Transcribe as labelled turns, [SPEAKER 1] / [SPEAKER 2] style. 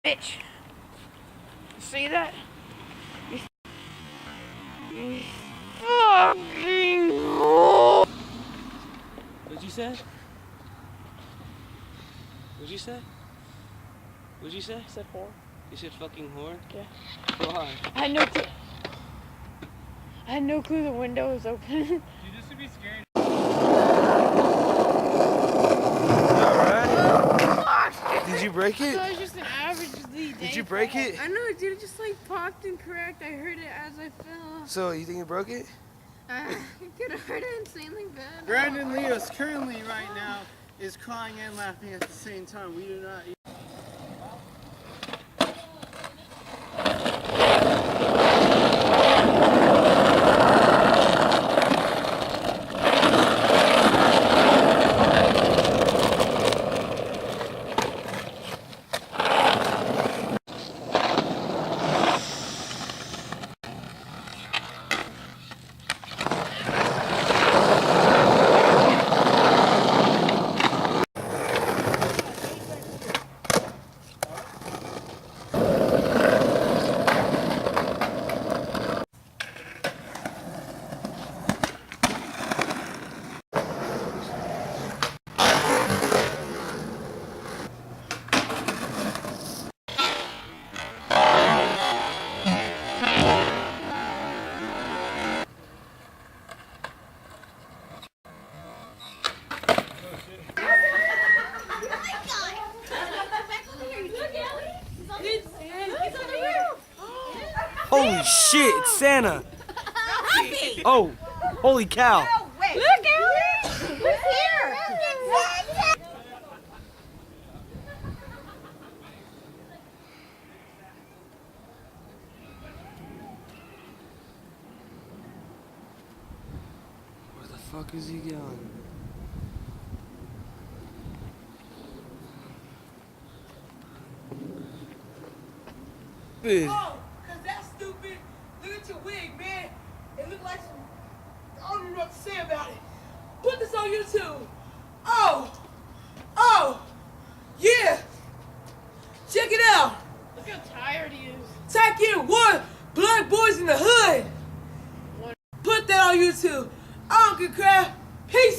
[SPEAKER 1] Bitch. See that? You fucking whore.
[SPEAKER 2] What'd you say? What'd you say? What'd you say?
[SPEAKER 1] I said whore.
[SPEAKER 2] You said fucking whore?
[SPEAKER 1] Yeah.
[SPEAKER 2] Why?
[SPEAKER 1] I had no clue the window was open.
[SPEAKER 3] Dude, this would be scary.
[SPEAKER 4] Alright. Did you break it?
[SPEAKER 1] So it's just an average day.
[SPEAKER 4] Did you break it?
[SPEAKER 1] I know, dude. It just like popped incorrect. I heard it as I fell.
[SPEAKER 4] So you think you broke it?
[SPEAKER 1] I could have heard it insanely bad.
[SPEAKER 3] Brandon Leos currently right now is crying and laughing at the same time. We do not.
[SPEAKER 4] Holy shit, it's Santa! Oh, holy cow!
[SPEAKER 5] Look, Ellie! Who's here?
[SPEAKER 4] Where the fuck is he going?
[SPEAKER 6] Oh, cause that's stupid. Look at your wig, man. It look like some. I don't even know what to say about it. Put this on YouTube. Oh, yeah. Check it out.
[SPEAKER 1] Look how tired he is.
[SPEAKER 6] Type in one Black Boys in the Hood. Put that on YouTube. I don't give a crap.